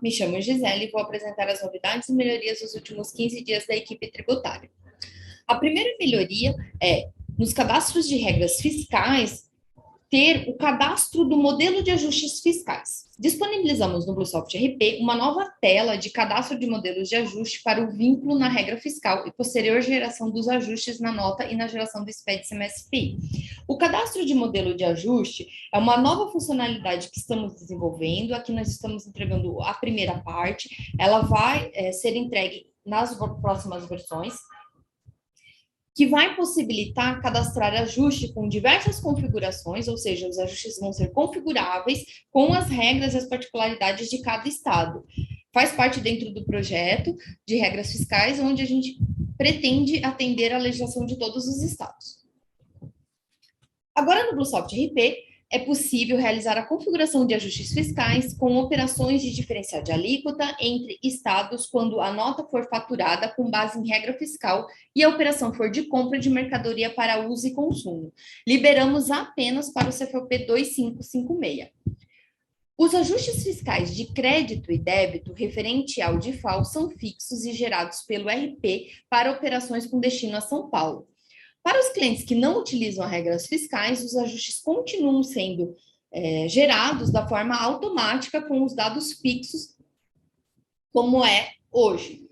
me chamo Gisele e vou apresentar as novidades e melhorias dos últimos 15 dias da equipe tributária. A primeira melhoria é, nos cadastros de regras fiscais, ter o cadastro do modelo de ajustes fiscais. Disponibilizamos no BlueSoft RP uma nova tela de cadastro de modelos de ajuste para o vínculo na regra fiscal e posterior geração dos ajustes na nota e na geração do SPED CMS-PI. O cadastro de modelo de ajuste é uma nova funcionalidade que estamos desenvolvendo. Aqui nós estamos entregando a primeira parte, ela vai ser entregue nas próximas versões, que vai possibilitar cadastrar ajuste com diversas configurações, ou seja, os ajustes vão ser configuráveis com as regras e as particularidades de cada estado. Faz parte dentro do projeto de regras fiscais, onde a gente pretende atender a legislação de todos os estados. Agora, no BlueSoft RP, é possível realizar a configuração de ajustes fiscais com operações de diferencial de alíquota entre estados quando a nota for faturada com base em regra fiscal e a operação for de compra de mercadoria para uso e consumo. Liberamos apenas para o CFOP 2556. Os ajustes fiscais de crédito e débito referente ao DIFAL são fixos e gerados pelo RP para operações com destino a São Paulo. Para os clientes que não utilizam as regras fiscais, os ajustes continuam sendo gerados da forma automática com os dados fixos, como é hoje.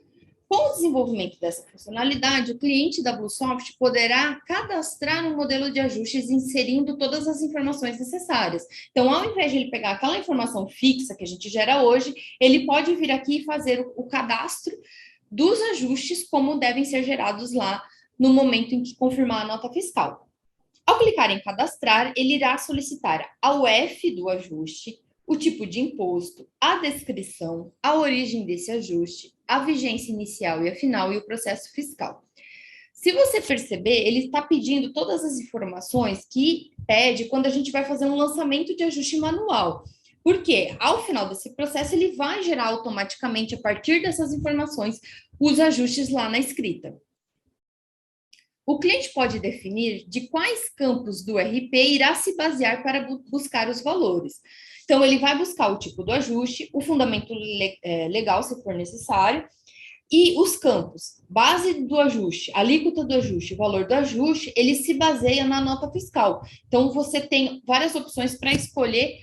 Com o desenvolvimento dessa funcionalidade, o cliente da BlueSoft poderá cadastrar um modelo de ajustes inserindo todas as informações necessárias. Então, ao invés de ele pegar aquela informação fixa que a gente gera hoje, ele pode vir aqui e fazer o cadastro dos ajustes como devem ser gerados lá no momento em que confirmar a nota fiscal. Ao clicar em cadastrar, ele irá solicitar a UF do ajuste, o tipo de imposto, a descrição, a origem desse ajuste, a vigência inicial e a final e o processo fiscal. Se você perceber, ele está pedindo todas as informações que pede quando a gente vai fazer um lançamento de ajuste manual. Porque, ao final desse processo, ele vai gerar automaticamente, a partir dessas informações, os ajustes lá na escrita. O cliente pode definir de quais campos do RP irá se basear para buscar os valores. Então, ele vai buscar o tipo do ajuste, o fundamento legal, se for necessário, e os campos, base do ajuste, alíquota do ajuste, valor do ajuste, ele se baseia na nota fiscal. Então, você tem várias opções para escolher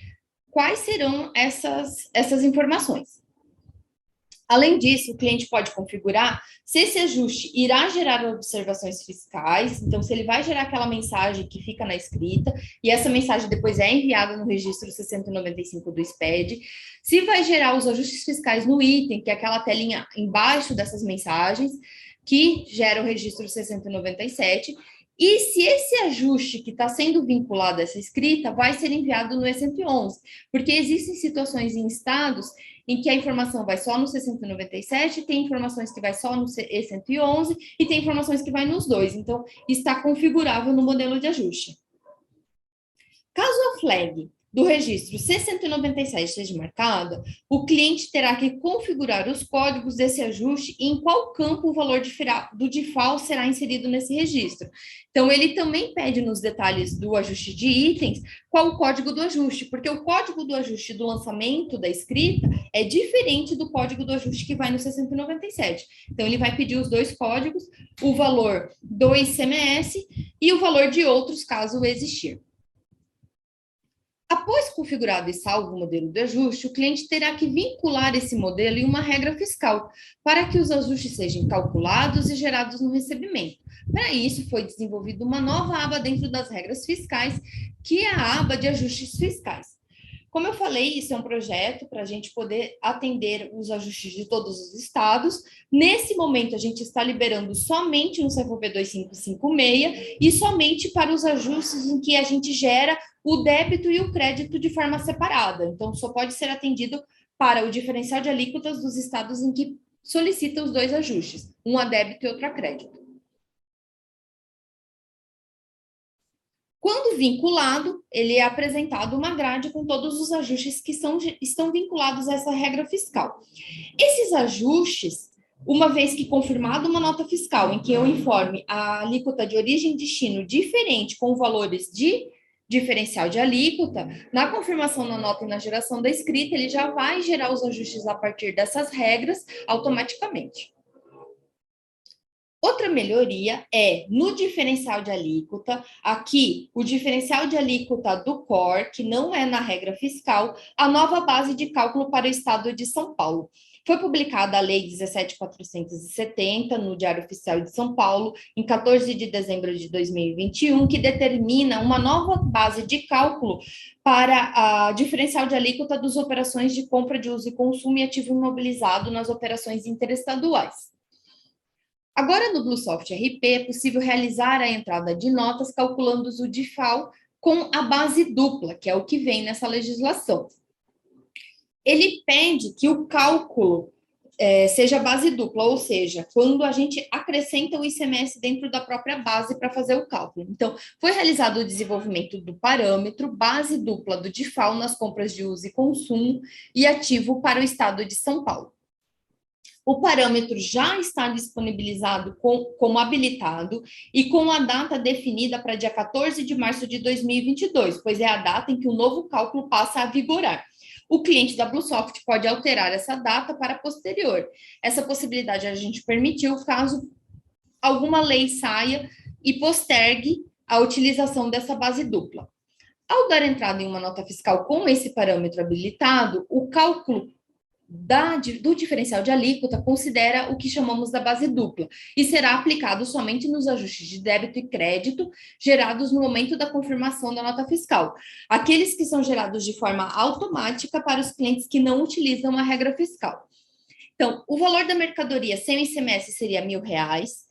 quais serão essas informações. Além disso, o cliente pode configurar se esse ajuste irá gerar observações fiscais, então se ele vai gerar aquela mensagem que fica na escrita, e essa mensagem depois é enviada no registro 695 do SPED, se vai gerar os ajustes fiscais no item, que é aquela telinha embaixo dessas mensagens, que gera o registro 697, e se esse ajuste que está sendo vinculado a essa escrita vai ser enviado no E111, porque existem situações em estados em que a informação vai só no 697, tem informações que vai só no E111 e tem informações que vai nos dois. Então, está configurável no modelo de ajuste. Caso a flag do registro C197 seja marcada, o cliente terá que configurar os códigos desse ajuste e em qual campo o valor do DIFAL será inserido nesse registro. Então, ele também pede nos detalhes do ajuste de itens qual o código do ajuste, porque o código do ajuste do lançamento da escrita é diferente do código do ajuste que vai no 697. Então, ele vai pedir os dois códigos, o valor do ICMS e o valor de outros, caso existir. Após configurado e salvo o modelo de ajuste, o cliente terá que vincular esse modelo em uma regra fiscal, para que os ajustes sejam calculados e gerados no recebimento. Para isso, foi desenvolvida uma nova aba dentro das regras fiscais, que é a aba de ajustes fiscais. Como eu falei, isso é um projeto para a gente poder atender os ajustes de todos os estados. Nesse momento, a gente está liberando somente no CFOP 2556 e somente para os ajustes em que a gente gera o débito e o crédito de forma separada. Então, só pode ser atendido para o diferencial de alíquotas dos estados em que solicita os dois ajustes, um a débito e outro a crédito. Quando vinculado, ele é apresentado uma grade com todos os ajustes que estão vinculados a essa regra fiscal. Esses ajustes, uma vez que confirmada uma nota fiscal em que eu informe a alíquota de origem e destino diferente com valores de diferencial de alíquota, na confirmação na nota e na geração da escrita, ele já vai gerar os ajustes a partir dessas regras automaticamente. Outra melhoria é no diferencial de alíquota, aqui o diferencial de alíquota do COR, que não é na regra fiscal, a nova base de cálculo para o estado de São Paulo. Foi publicada a Lei 17.470 no Diário Oficial de São Paulo, em 14 de dezembro de 2021, que determina uma nova base de cálculo para a diferencial de alíquota das operações de compra de uso e consumo e ativo imobilizado nas operações interestaduais. Agora, no BlueSoft RP, é possível realizar a entrada de notas calculando o DIFAL com a base dupla, que é o que vem nessa legislação. Ele pede que o cálculo seja base dupla, ou seja, quando a gente acrescenta o ICMS dentro da própria base para fazer o cálculo. Então, foi realizado o desenvolvimento do parâmetro base dupla do DIFAL nas compras de uso e consumo e ativo para o estado de São Paulo. O parâmetro já está disponibilizado como habilitado e com a data definida para dia 14 de março de 2022, pois é a data em que o novo cálculo passa a vigorar. O cliente da BlueSoft pode alterar essa data para posterior. Essa possibilidade a gente permitiu caso alguma lei saia e postergue a utilização dessa base dupla. Ao dar entrada em uma nota fiscal com esse parâmetro habilitado, o cálculo do diferencial de alíquota considera o que chamamos da base dupla e será aplicado somente nos ajustes de débito e crédito gerados no momento da confirmação da nota fiscal, aqueles que são gerados de forma automática para os clientes que não utilizam a regra fiscal. Então, o valor da mercadoria sem o ICMS seria R$1.000,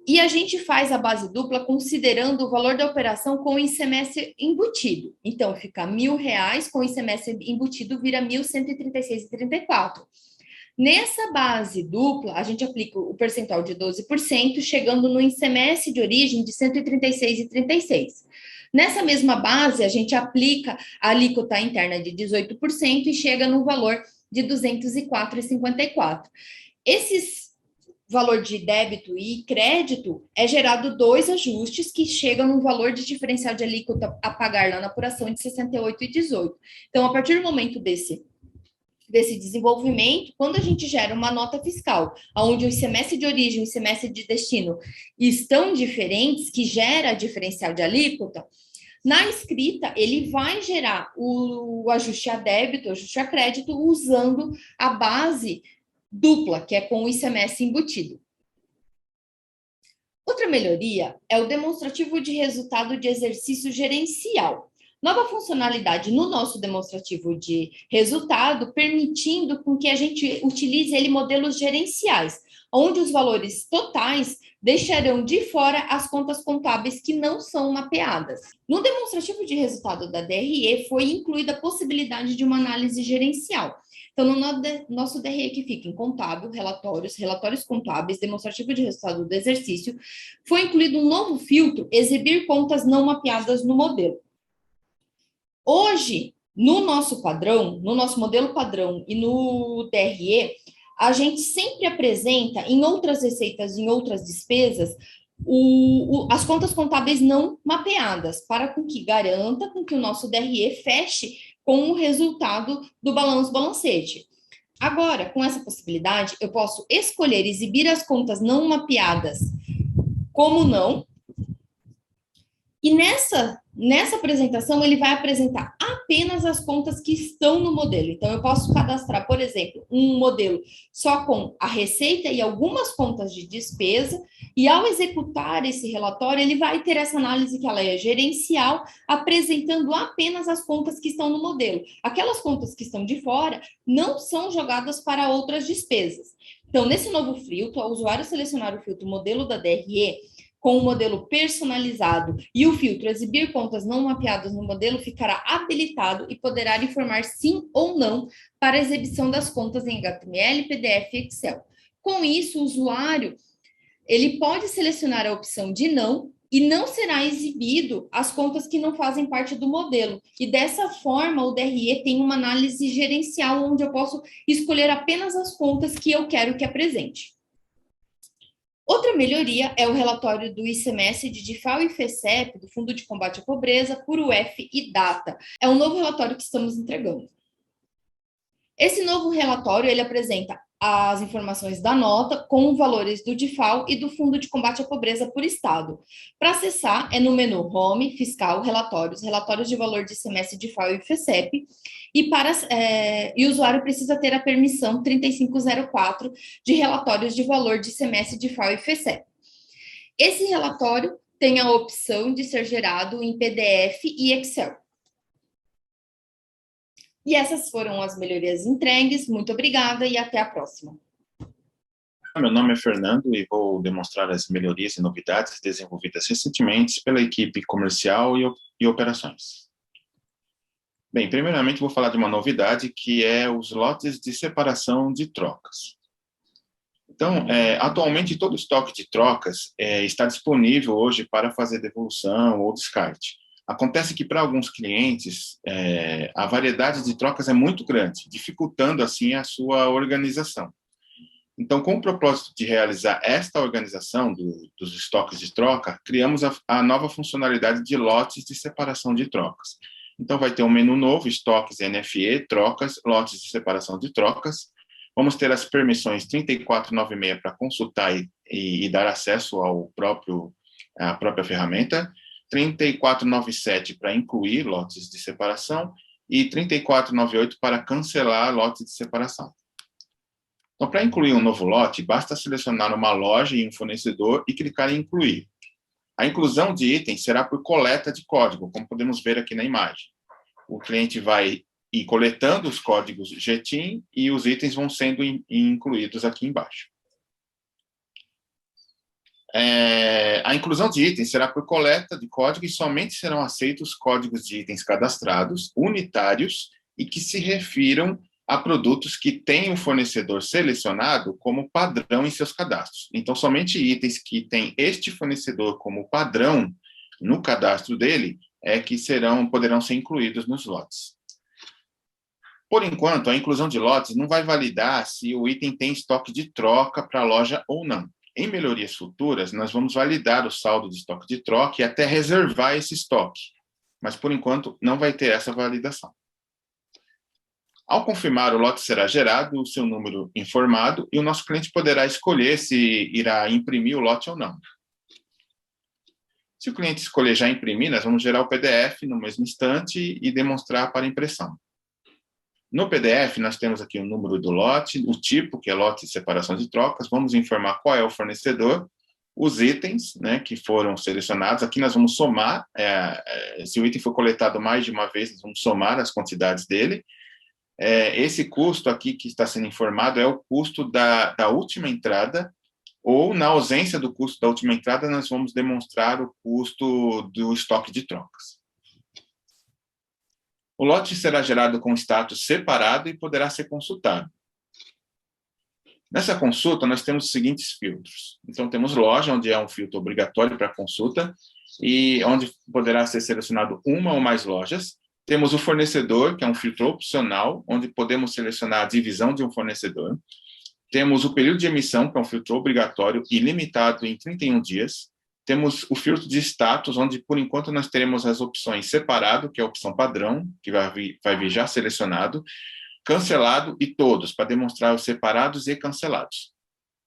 e a gente faz a base dupla considerando o valor da operação com o ICMS embutido. Então, fica R$1.000 com o ICMS embutido, vira R$ 1.136,34. Nessa base dupla, a gente aplica o percentual de 12%, chegando no ICMS de origem de R$ 136,36. Nessa mesma base, a gente aplica a alíquota interna de 18% e chega no valor de R$ 204,54. Esses valor de débito e crédito, é gerado dois ajustes que chegam no valor de diferencial de alíquota a pagar lá na apuração de 68,18. Então, a partir do momento desse desenvolvimento, quando a gente gera uma nota fiscal, onde o ICMS de origem e o ICMS de destino estão diferentes, que gera diferencial de alíquota, na escrita, ele vai gerar o ajuste a débito, o ajuste a crédito, usando a base dupla, que é com o ICMS embutido. Outra melhoria é o demonstrativo de resultado de exercício gerencial. Nova funcionalidade no nosso demonstrativo de resultado, permitindo com que a gente utilize ele modelos gerenciais, onde os valores totais deixarão de fora as contas contábeis que não são mapeadas. No demonstrativo de resultado da DRE, foi incluída a possibilidade de uma análise gerencial. Então, no nosso DRE que fica em contábil, relatórios contábeis, demonstrativo de resultado do exercício, foi incluído um novo filtro, exibir contas não mapeadas no modelo. Hoje, no nosso padrão, no nosso modelo padrão e no DRE, a gente sempre apresenta em outras receitas, em outras despesas, as contas contábeis não mapeadas, para que garanta com que o nosso DRE feche com o resultado do balancete. Agora, com essa possibilidade, eu posso escolher exibir as contas não mapeadas como não, e nessa apresentação, ele vai apresentar apenas as contas que estão no modelo. Então, eu posso cadastrar, por exemplo, um modelo só com a receita e algumas contas de despesa, e ao executar esse relatório, ele vai ter essa análise que ela é gerencial, apresentando apenas as contas que estão no modelo. Aquelas contas que estão de fora não são jogadas para outras despesas. Então, nesse novo filtro, ao usuário selecionar o filtro modelo da DRE, com o modelo personalizado e o filtro exibir contas não mapeadas no modelo, ficará habilitado e poderá informar sim ou não para a exibição das contas em HTML, PDF e Excel. Com isso, o usuário ele pode selecionar a opção de não e não será exibido as contas que não fazem parte do modelo. E dessa forma, o DRE tem uma análise gerencial onde eu posso escolher apenas as contas que eu quero que apresente. Outra melhoria é o relatório do ICMS de DIFAL e FECEP, do Fundo de Combate à Pobreza, por UF e Data. É um novo relatório que estamos entregando. Esse novo relatório, ele apresenta as informações da nota com os valores do DIFAL e do Fundo de Combate à Pobreza por Estado. Para acessar, é no menu Home, Fiscal, Relatórios, Relatórios de Valor de ICMS, DIFAL e FECEP, e o usuário precisa ter a permissão 3504 de relatórios de valor de ICMS, DIFAL e FECEP. Esse relatório tem a opção de ser gerado em PDF e Excel. E essas foram as melhorias entregues. Muito obrigada e até a próxima. Meu nome é Fernando e vou demonstrar as melhorias e novidades desenvolvidas recentemente pela equipe comercial e operações. Bem, primeiramente vou falar de uma novidade que é os lotes de separação de trocas. Então, atualmente todo o estoque de trocas está disponível hoje para fazer devolução ou descarte. Acontece que para alguns clientes a variedade de trocas é muito grande, dificultando assim a sua organização. Então, com o propósito de realizar esta organização dos estoques de troca, criamos a nova funcionalidade de lotes de separação de trocas. Então, vai ter um menu novo, estoques NFE, trocas, lotes de separação de trocas. Vamos ter as permissões 3496 para consultar e dar acesso à própria ferramenta, 3497 para incluir lotes de separação e 3498 para cancelar lotes de separação. Então, para incluir um novo lote, basta selecionar uma loja e um fornecedor e clicar em incluir. A inclusão de itens será por coleta de código, como podemos ver aqui na imagem. O cliente vai ir coletando os códigos GTIN e os itens vão sendo incluídos aqui embaixo. A inclusão de itens será por coleta de código e somente serão aceitos códigos de itens cadastrados, unitários e que se refiram a produtos que têm o fornecedor selecionado como padrão em seus cadastros. Então, somente itens que têm este fornecedor como padrão no cadastro dele que poderão ser incluídos nos lotes. Por enquanto, a inclusão de lotes não vai validar se o item tem estoque de troca para a loja ou não. Em melhorias futuras, nós vamos validar o saldo de estoque de troca e até reservar esse estoque. Mas, por enquanto, não vai ter essa validação. Ao confirmar, o lote será gerado, o seu número informado, e o nosso cliente poderá escolher se irá imprimir o lote ou não. Se o cliente escolher já imprimir, nós vamos gerar o PDF no mesmo instante e demonstrar para impressão. No PDF, nós temos aqui o número do lote, o tipo, que é lote de separação de trocas, vamos informar qual é o fornecedor, os itens que foram selecionados. Aqui nós vamos somar, se o item for coletado mais de uma vez, nós vamos somar as quantidades dele. Esse custo aqui que está sendo informado é o custo da última entrada, ou, na ausência do custo da última entrada, nós vamos demonstrar o custo do estoque de trocas. O lote será gerado com status separado e poderá ser consultado. Nessa consulta, nós temos os seguintes filtros. Então, temos loja, onde é um filtro obrigatório para consulta, e onde poderá ser selecionado uma ou mais lojas. Temos o fornecedor, que é um filtro opcional, onde podemos selecionar a divisão de um fornecedor. Temos o período de emissão, que é um filtro obrigatório e limitado em 31 dias. Temos o filtro de status, onde, por enquanto, nós teremos as opções separado, que é a opção padrão, que vai vir já selecionado, cancelado e todos, para demonstrar os separados e cancelados.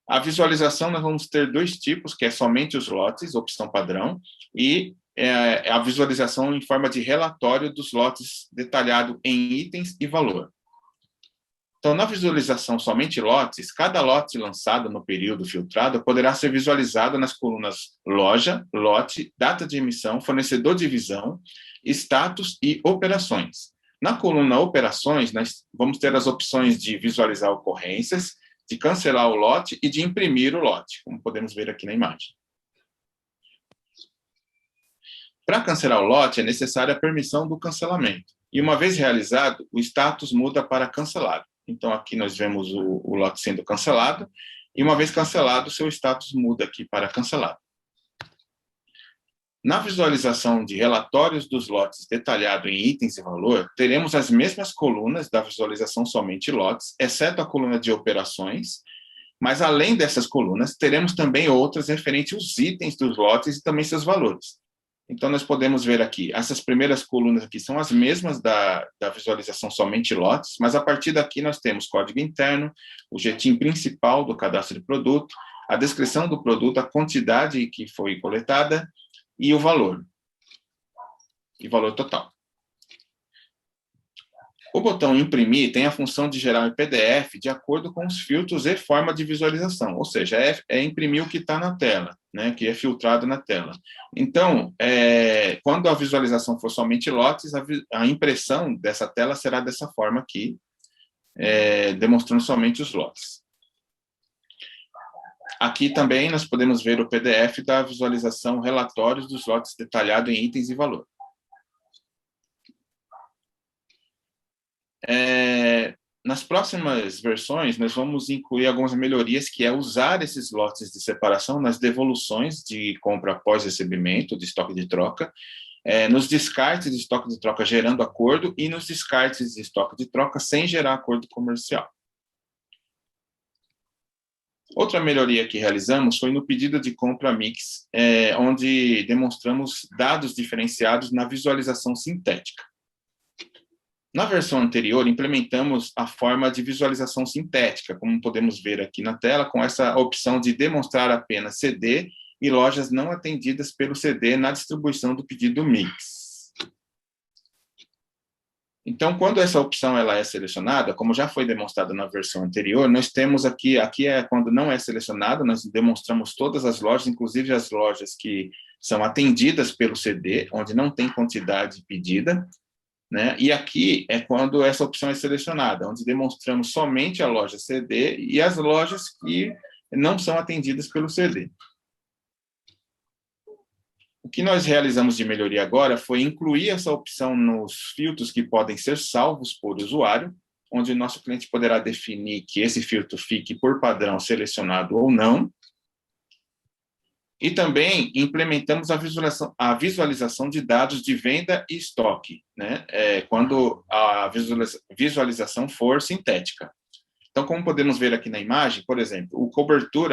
A visualização, nós vamos ter dois tipos, que é somente os lotes, opção padrão, e a visualização em forma de relatório dos lotes detalhado em itens e valor. Então, na visualização somente lotes, cada lote lançado no período filtrado poderá ser visualizado nas colunas loja, lote, data de emissão, fornecedor de divisão, status e operações. Na coluna operações, nós vamos ter as opções de visualizar ocorrências, de cancelar o lote e de imprimir o lote, como podemos ver aqui na imagem. Para cancelar o lote, é necessária a permissão do cancelamento. E uma vez realizado, o status muda para cancelado. Então, aqui nós vemos o lote sendo cancelado, e uma vez cancelado, seu status muda aqui para cancelado. Na visualização de relatórios dos lotes detalhado em itens e valor, teremos as mesmas colunas da visualização somente lotes, exceto a coluna de operações, Mas, além dessas colunas, teremos também outras referentes aos itens dos lotes e também seus valores. Então, nós podemos ver aqui, essas primeiras colunas aqui são as mesmas da visualização somente lotes, mas a partir daqui nós temos código interno, o jetim principal do cadastro de produto, a descrição do produto, a quantidade que foi coletada e o valor total. O botão imprimir tem a função de gerar um PDF de acordo com os filtros e forma de visualização, ou seja, é imprimir o que está na tela, né, que é filtrado na tela. Então, quando a visualização for somente lotes, a impressão dessa tela será dessa forma aqui, demonstrando somente os lotes. Aqui também nós podemos ver o PDF da visualização relatórios dos lotes detalhado em itens e valor. Nas próximas versões, nós vamos incluir algumas melhorias, que é usar esses lotes de separação nas devoluções de compra após recebimento de estoque de troca, nos descartes de estoque de troca gerando acordo e nos descartes de estoque de troca sem gerar acordo comercial. Outra melhoria que realizamos foi no pedido de compra mix, onde demonstramos dados diferenciados na visualização sintética. Na versão anterior, implementamos a forma de visualização sintética, como podemos ver aqui na tela, com essa opção de demonstrar apenas CD e lojas não atendidas pelo CD na distribuição do pedido mix. Então, quando essa opção ela é selecionada, como já foi demonstrado na versão anterior, nós temos aqui é quando não é selecionado, nós demonstramos todas as lojas, inclusive as lojas que são atendidas pelo CD, onde não tem quantidade pedida, né? E aqui é quando essa opção é selecionada, onde demonstramos somente a loja CD e as lojas que não são atendidas pelo CD. O que nós realizamos de melhoria agora foi incluir essa opção nos filtros que podem ser salvos por usuário, onde o nosso cliente poderá definir que esse filtro fique por padrão selecionado ou não. E também implementamos a visualização de dados de venda e estoque, né? Quando a visualização for sintética. Então, como podemos ver aqui na imagem, por exemplo,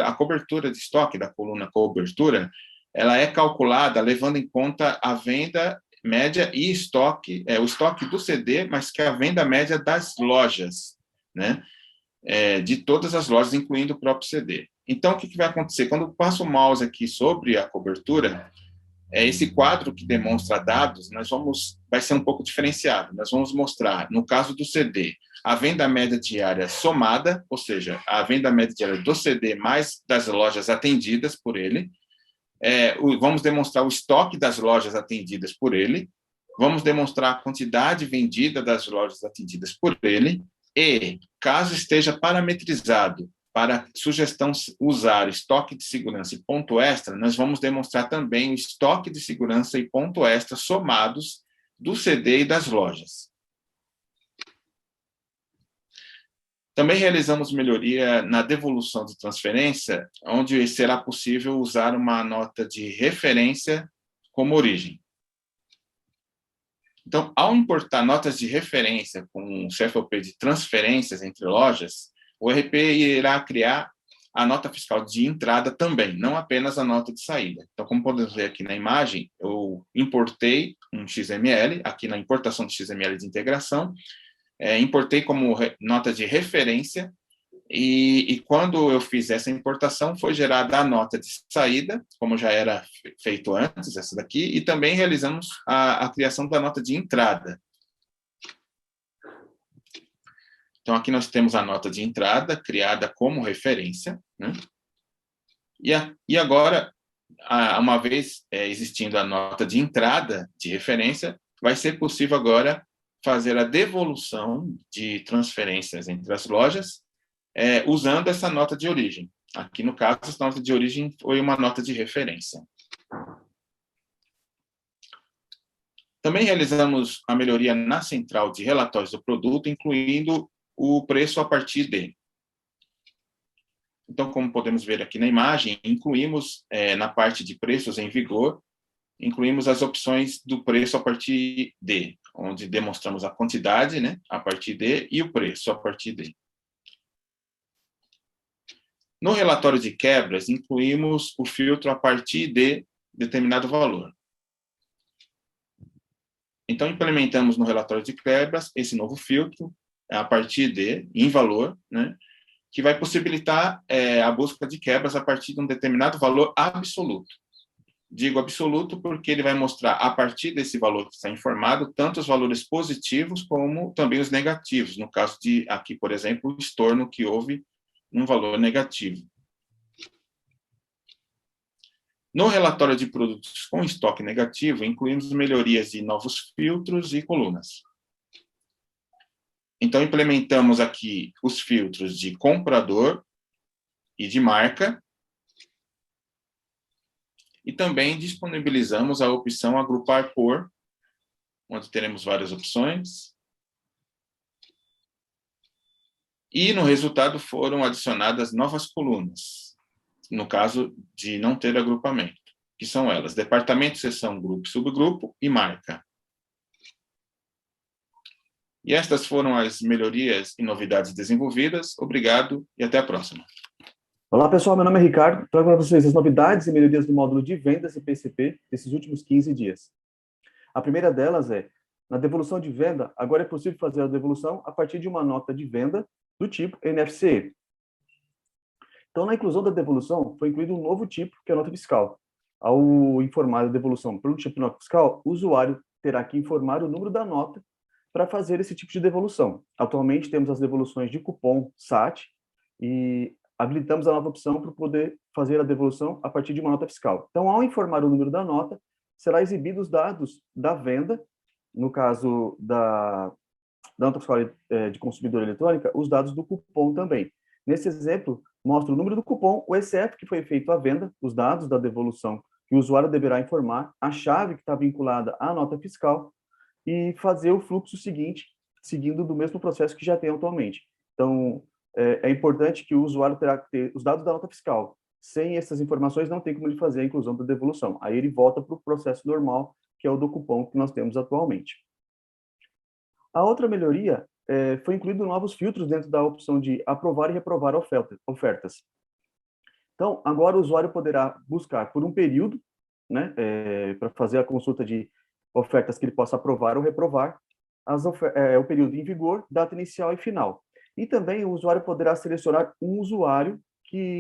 a cobertura de estoque da coluna cobertura, ela é calculada levando em conta a venda média e estoque, o estoque do CD, mas que é a venda média das lojas, né? De todas as lojas, incluindo o próprio CD. Então, o que vai acontecer? Quando eu passo o mouse aqui sobre a cobertura, esse quadro que demonstra dados, vai ser um pouco diferenciado. Nós vamos mostrar, no caso do CD, a venda média diária somada, ou seja, a venda média diária do CD mais das lojas atendidas por ele. Vamos demonstrar o estoque das lojas atendidas por ele. Vamos demonstrar a quantidade vendida das lojas atendidas por ele. E, caso esteja parametrizado para sugestão usar estoque de segurança e ponto extra, nós vamos demonstrar também o estoque de segurança e ponto extra somados do CD e das lojas. Também realizamos melhoria na devolução de transferência, onde será possível usar uma nota de referência como origem. Então, ao importar notas de referência com o CFOP de transferências entre lojas, o RP irá criar a nota fiscal de entrada também, não apenas a nota de saída. Então, como podemos ver aqui na imagem, eu importei um XML, aqui na importação de XML de integração, importei como nota de referência, e quando eu fiz essa importação, foi gerada a nota de saída, como já era feito antes, essa daqui, e também realizamos a criação da nota de entrada. Então, aqui nós temos a nota de entrada, criada como referência, né? E agora, uma vez existindo a nota de entrada de referência, vai ser possível agora fazer a devolução de transferências entre as lojas, usando essa nota de origem. Aqui, no caso, essa nota de origem foi uma nota de referência. Também realizamos a melhoria na central de relatórios do produto, incluindo o preço a partir de. Então, como podemos ver aqui na imagem, incluímos, na parte de preços em vigor, incluímos as opções do preço a partir de, onde demonstramos a quantidade, né, a partir de, e o preço a partir de. No relatório de quebras, incluímos o filtro a partir de determinado valor. Então, implementamos no relatório de quebras esse novo filtro, a partir de, em valor, né, que vai possibilitar a busca de quebras a partir de um determinado valor absoluto. Digo absoluto porque ele vai mostrar, a partir desse valor que está informado, tanto os valores positivos como também os negativos. No caso de, aqui, por exemplo, o estorno que houve um valor negativo. No relatório de produtos com estoque negativo, incluímos melhorias de novos filtros e colunas. Então, implementamos aqui os filtros de comprador e de marca, e também disponibilizamos a opção agrupar por, onde teremos várias opções. E no resultado foram adicionadas novas colunas, no caso de não ter agrupamento, que são elas: departamento, seção, grupo, subgrupo e marca. E estas foram as melhorias e novidades desenvolvidas. Obrigado e até a próxima. Olá, pessoal. Meu nome é Ricardo. Trago para vocês as novidades e melhorias do módulo de vendas e PCP desses últimos 15 dias. A primeira delas é, na devolução de venda, agora é possível fazer a devolução a partir de uma nota de venda do tipo NFC. Então, na inclusão da devolução, foi incluído um novo tipo, que é a nota fiscal. Ao informar a devolução pelo tipo de nota fiscal, o usuário terá que informar o número da nota para fazer esse tipo de devolução. Atualmente, temos as devoluções de cupom SAT e habilitamos a nova opção para poder fazer a devolução a partir de uma nota fiscal. Então, ao informar o número da nota, será exibido os dados da venda, no caso da nota fiscal de consumidor eletrônica, os dados do cupom também. Nesse exemplo, mostra o número do cupom, o ECF que foi feito à venda, os dados da devolução que o usuário deverá informar, a chave que está vinculada à nota fiscal e fazer o fluxo seguinte, seguindo do mesmo processo que já tem atualmente. Então, é importante que o usuário terá que ter os dados da nota fiscal. Sem essas informações, não tem como ele fazer a inclusão da devolução. Aí ele volta para o processo normal, que é o do cupom que nós temos atualmente. A outra melhoria foi incluído novos filtros dentro da opção de aprovar e reprovar ofertas. Então, agora o usuário poderá buscar por um período, né, para fazer a consulta de ofertas que ele possa aprovar ou reprovar, o período em vigor, data inicial e final. E também o usuário poderá selecionar um usuário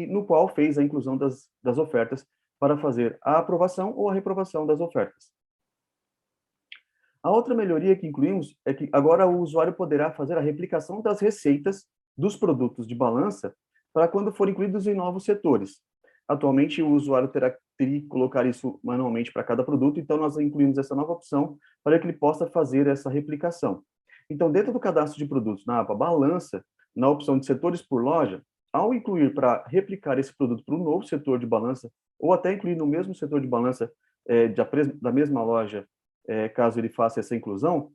no qual fez a inclusão das ofertas para fazer a aprovação ou a reprovação das ofertas. A outra melhoria que incluímos é que agora o usuário poderá fazer a replicação das receitas dos produtos de balança para quando forem incluídos em novos setores. Atualmente, o usuário teria que colocar isso manualmente para cada produto, então nós incluímos essa nova opção para que ele possa fazer essa replicação. Então, dentro do cadastro de produtos, na aba Balança, na opção de setores por loja, ao incluir para replicar esse produto para um novo setor de balança, ou até incluir no mesmo setor de balança da mesma loja, caso ele faça essa inclusão,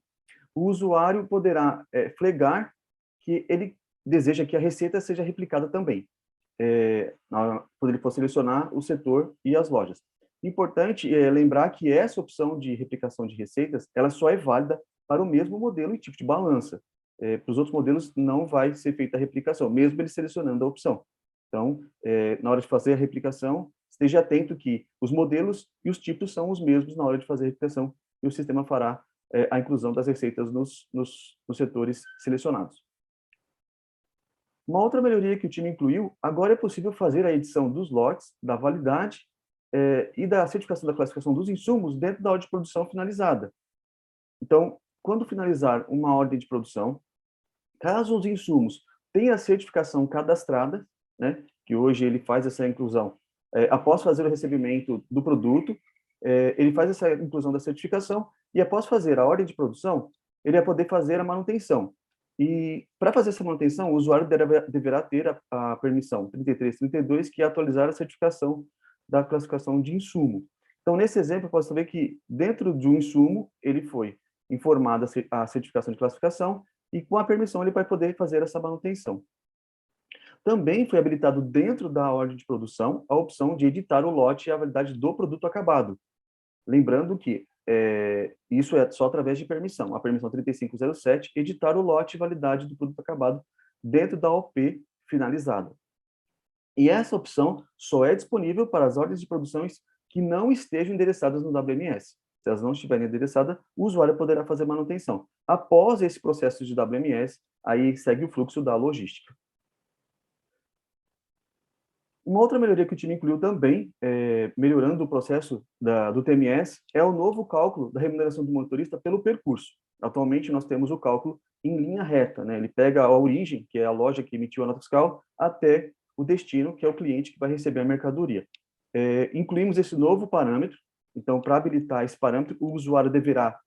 o usuário poderá flegar que ele deseja que a receita seja replicada também, quando ele for selecionar o setor e as lojas. Importante lembrar que essa opção de replicação de receitas, ela só é válida para o mesmo modelo e tipo de balança. Para os outros modelos não vai ser feita a replicação, mesmo ele selecionando a opção. Então, na hora de fazer a replicação, esteja atento que os modelos e os tipos são os mesmos na hora de fazer a replicação, e o sistema fará a inclusão das receitas nos setores selecionados. Uma outra melhoria que o time incluiu, agora é possível fazer a edição dos lotes, da validade e da certificação da classificação dos insumos dentro da ordem de produção finalizada. Então, quando finalizar uma ordem de produção, caso os insumos tenham a certificação cadastrada, né, que hoje ele faz essa inclusão, após fazer o recebimento do produto, ele faz essa inclusão da certificação e após fazer a ordem de produção, ele vai poder fazer a manutenção. E para fazer essa manutenção, o usuário deverá ter a permissão 3332, que é atualizar a certificação da classificação de insumo. Então, nesse exemplo, eu posso saber que dentro de um insumo, ele foi informada a certificação de classificação e com a permissão ele vai poder fazer essa manutenção. Também foi habilitado dentro da ordem de produção a opção de editar o lote e a validade do produto acabado. Lembrando que isso é só através de permissão. A permissão 3507, editar o lote e validade do produto acabado dentro da OP finalizada. E essa opção só é disponível para as ordens de produções que não estejam endereçadas no WMS. Se elas não estiverem endereçadas, o usuário poderá fazer manutenção. Após esse processo de WMS, aí segue o fluxo da logística. Uma outra melhoria que o time incluiu também, melhorando o processo do TMS, é o novo cálculo da remuneração do motorista pelo percurso. Atualmente, nós temos o cálculo em linha reta, né? Ele pega a origem, que é a loja que emitiu a nota fiscal, até o destino, que é o cliente que vai receber a mercadoria. Incluímos esse novo parâmetro. Então, para habilitar esse parâmetro, o usuário deverá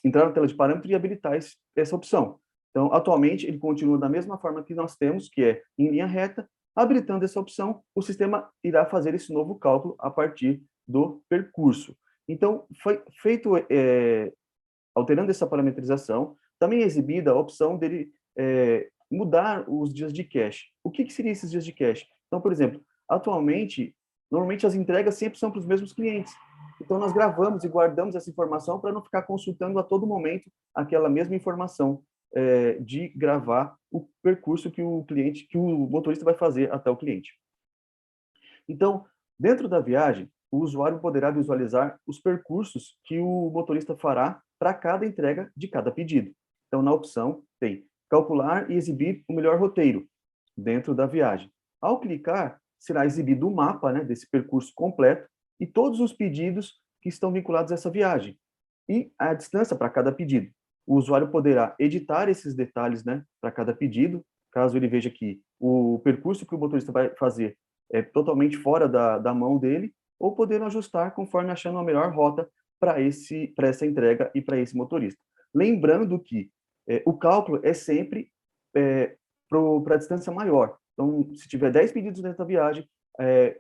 entrar na tela de parâmetro e habilitar essa opção. Então, atualmente, ele continua da mesma forma que nós temos, que é em linha reta. Habilitando essa opção, o sistema irá fazer esse novo cálculo a partir do percurso. Então, foi feito, alterando essa parametrização, também é exibida a opção dele mudar os dias de cache. O que seriam esses dias de cache? Então, por exemplo, atualmente, normalmente as entregas sempre são para os mesmos clientes. Então, nós gravamos e guardamos essa informação para não ficar consultando a todo momento aquela mesma informação de gravar o percurso que o motorista vai fazer até o cliente. Então, dentro da viagem, o usuário poderá visualizar os percursos que o motorista fará para cada entrega de cada pedido. Então, na opção, tem calcular e exibir o melhor roteiro dentro da viagem. Ao clicar, será exibido o mapa, né, desse percurso completo e todos os pedidos que estão vinculados a essa viagem e a distância para cada pedido. O usuário poderá editar esses detalhes, né, para cada pedido, caso ele veja que o percurso que o motorista vai fazer é totalmente fora da mão dele, ou poder ajustar conforme achando a melhor rota para essa entrega e para esse motorista. Lembrando que o cálculo é sempre para a distância maior. Então, se tiver 10 pedidos dentro da viagem,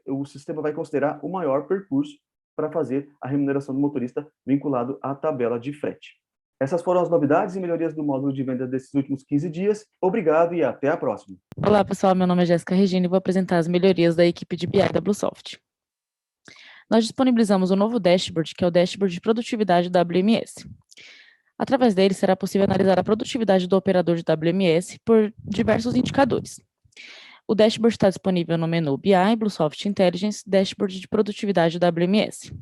o sistema vai considerar o maior percurso para fazer a remuneração do motorista vinculado à tabela de frete. Essas foram as novidades e melhorias do módulo de venda desses últimos 15 dias. Obrigado e até a próxima. Olá, pessoal. Meu nome é Jéssica Regina e vou apresentar as melhorias da equipe de BI da Bluesoft. Nós disponibilizamos um novo dashboard, que é o dashboard de produtividade WMS. Através dele, será possível analisar a produtividade do operador de WMS por diversos indicadores. O dashboard está disponível no menu BI, Bluesoft Intelligence, Dashboard de Produtividade WMS.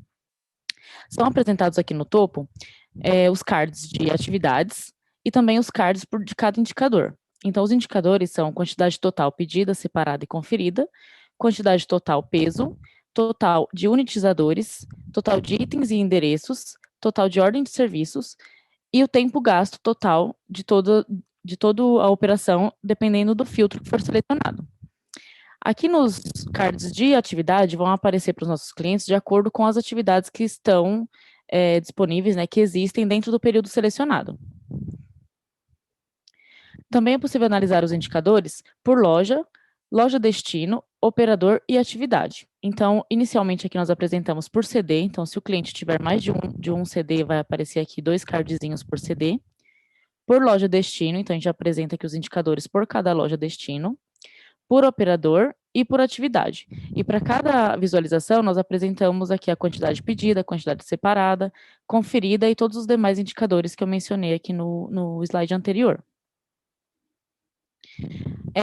São apresentados aqui no topo os cards de atividades e também os cards de cada indicador. Então, os indicadores são quantidade total pedida, separada e conferida, quantidade total peso, total de unitizadores, total de itens e endereços, total de ordem de serviços e o tempo gasto total de toda a operação, dependendo do filtro que for selecionado. Aqui nos cards de atividade vão aparecer para os nossos clientes de acordo com as atividades que estão disponíveis, né, que existem dentro do período selecionado. Também é possível analisar os indicadores por loja, loja destino, operador e atividade. Então, inicialmente aqui nós apresentamos por CD, então se o cliente tiver mais de um CD, vai aparecer aqui 2 cardzinhos por CD. Por loja destino, então a gente apresenta aqui os indicadores por cada loja destino, por operador e por atividade. E para cada visualização, nós apresentamos aqui a quantidade pedida, a quantidade separada, conferida e todos os demais indicadores que eu mencionei aqui no slide anterior.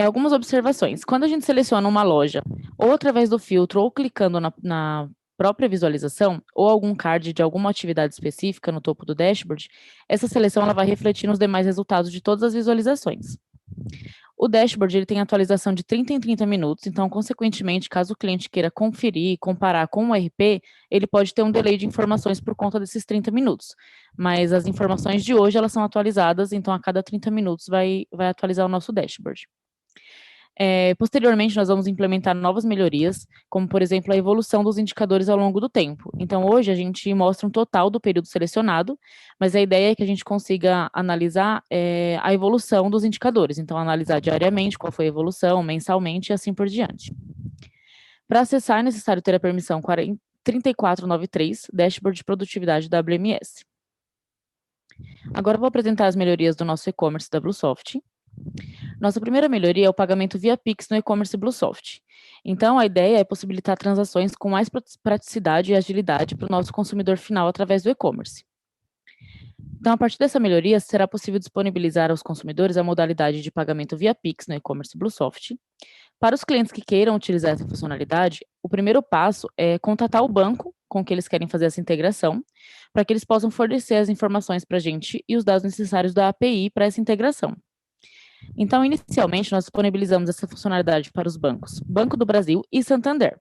Algumas observações. Quando a gente seleciona uma loja, ou através do filtro, ou clicando na própria visualização, ou algum card de alguma atividade específica no topo do dashboard, essa seleção ela vai refletir nos demais resultados de todas as visualizações. O dashboard ele tem atualização de 30 em 30 minutos, então, consequentemente, caso o cliente queira conferir e comparar com o RP, ele pode ter um delay de informações por conta desses 30 minutos. Mas as informações de hoje, elas são atualizadas, então, a cada 30 minutos vai atualizar o nosso dashboard. Posteriormente, nós vamos implementar novas melhorias, como, por exemplo, a evolução dos indicadores ao longo do tempo. Então, hoje, a gente mostra um total do período selecionado, mas a ideia é que a gente consiga analisar a evolução dos indicadores. Então, analisar diariamente qual foi a evolução, mensalmente e assim por diante. Para acessar, é necessário ter a permissão 3493, Dashboard de Produtividade WMS. Agora, eu vou apresentar as melhorias do nosso e-commerce da Bluesoft. Nossa primeira melhoria é o pagamento via Pix no e-commerce Bluesoft. Então, a ideia é possibilitar transações com mais praticidade e agilidade para o nosso consumidor final através do e-commerce. Então, a partir dessa melhoria, será possível disponibilizar aos consumidores a modalidade de pagamento via Pix no e-commerce Bluesoft, Para os clientes que queiram utilizar essa funcionalidade, o primeiro passo é contatar o banco com que eles querem fazer essa integração, para que eles possam fornecer as informações para a gente e os dados necessários da API para essa integração. Então, inicialmente, nós disponibilizamos essa funcionalidade para os bancos Banco do Brasil e Santander.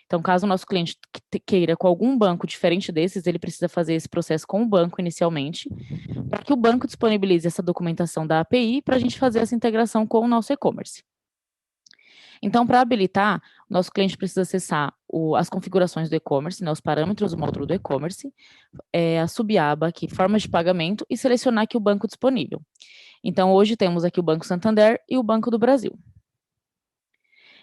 Então, caso o nosso cliente queira com algum banco diferente desses, ele precisa fazer esse processo com o banco inicialmente, para que o banco disponibilize essa documentação da API para a gente fazer essa integração com o nosso e-commerce. Então, para habilitar, o nosso cliente precisa acessar as configurações do e-commerce, né, os parâmetros do módulo do e-commerce, a subaba aqui, formas de pagamento, e selecionar aqui o banco disponível. Então, hoje temos aqui o Banco Santander e o Banco do Brasil.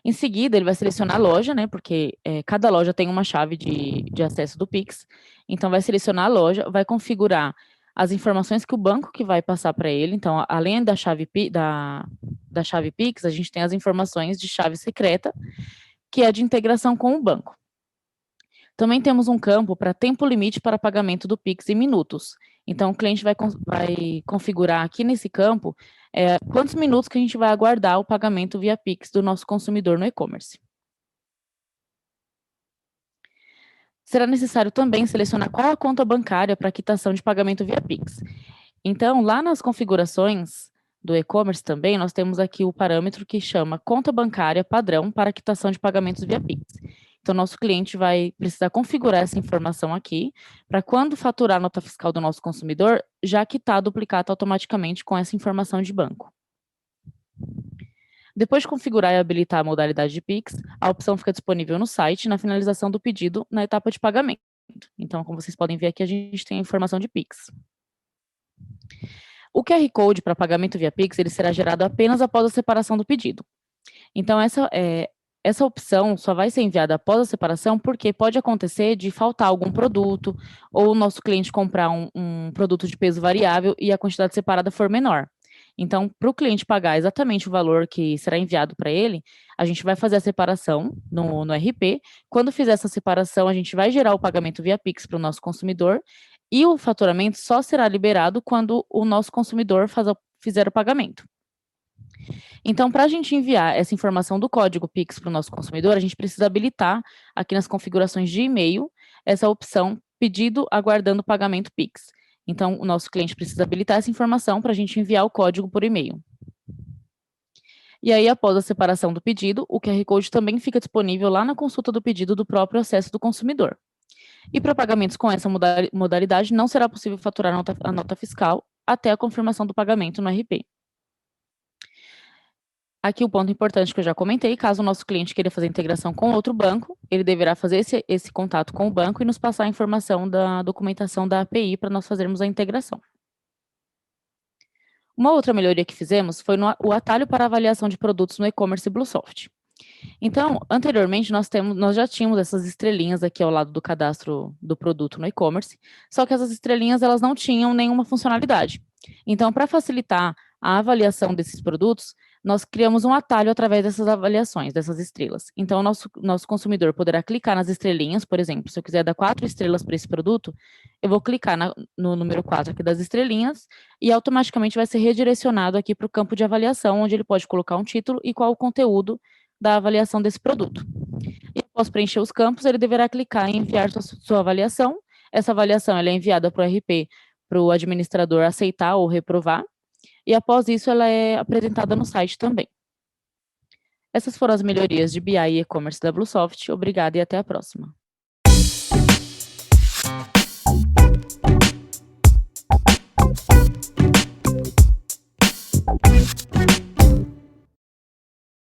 Em seguida, ele vai selecionar a loja, né, porque cada loja tem uma chave de acesso do Pix. Então, vai selecionar a loja, vai configurar as informações que o banco que vai passar para ele. Então, além da chave Pix, a gente tem as informações de chave secreta, que é de integração com o banco. Também temos um campo para tempo limite para pagamento do Pix em minutos. Então, o cliente vai configurar aqui nesse campo quantos minutos que a gente vai aguardar o pagamento via Pix do nosso consumidor no e-commerce. Será necessário também selecionar qual a conta bancária para quitação de pagamento via Pix. Então, lá nas configurações do e-commerce também, nós temos aqui o parâmetro que chama conta bancária padrão para quitação de pagamentos via Pix. Então, nosso cliente vai precisar configurar essa informação aqui, para quando faturar a nota fiscal do nosso consumidor, já quitar a duplicata automaticamente com essa informação de banco. Depois de configurar e habilitar a modalidade de Pix, a opção fica disponível no site na finalização do pedido na etapa de pagamento. Então, como vocês podem ver aqui, a gente tem a informação de Pix. O QR Code para pagamento via Pix, ele será gerado apenas após a separação do pedido. Então, essa opção só vai ser enviada após a separação porque pode acontecer de faltar algum produto ou o nosso cliente comprar um produto de peso variável e a quantidade separada for menor. Então, para o cliente pagar exatamente o valor que será enviado para ele, a gente vai fazer a separação no RP. Quando fizer essa separação, a gente vai gerar o pagamento via Pix para o nosso consumidor e o faturamento só será liberado quando o nosso consumidor fizer o pagamento. Então, para a gente enviar essa informação do código Pix para o nosso consumidor, a gente precisa habilitar aqui nas configurações de e-mail essa opção pedido aguardando pagamento Pix. Então, o nosso cliente precisa habilitar essa informação para a gente enviar o código por e-mail. E aí, após a separação do pedido, o QR Code também fica disponível lá na consulta do pedido do próprio acesso do consumidor. E para pagamentos com essa modalidade, não será possível faturar a nota fiscal até a confirmação do pagamento no RP. Aqui o ponto importante que eu já comentei, caso o nosso cliente queira fazer integração com outro banco, ele deverá fazer esse contato com o banco e nos passar a informação da documentação da API para nós fazermos a integração. Uma outra melhoria que fizemos foi o atalho para avaliação de produtos no e-commerce BlueSoft. Então, anteriormente, nós já tínhamos essas estrelinhas aqui ao lado do cadastro do produto no e-commerce, só que essas estrelinhas elas não tinham nenhuma funcionalidade. Então, para facilitar a avaliação desses produtos, nós criamos um atalho através dessas avaliações, dessas estrelas. Então, o nosso consumidor poderá clicar nas estrelinhas, por exemplo, se eu quiser dar 4 estrelas para esse produto, eu vou clicar no número 4 aqui das estrelinhas e automaticamente vai ser redirecionado aqui para o campo de avaliação, onde ele pode colocar um título e qual o conteúdo da avaliação desse produto. E após preencher os campos, ele deverá clicar em enviar sua avaliação. Essa avaliação ela é enviada para o RP, para o administrador aceitar ou reprovar. E após isso, ela é apresentada no site também. Essas foram as melhorias de BI e e-commerce da BlueSoft. Obrigada e até a próxima.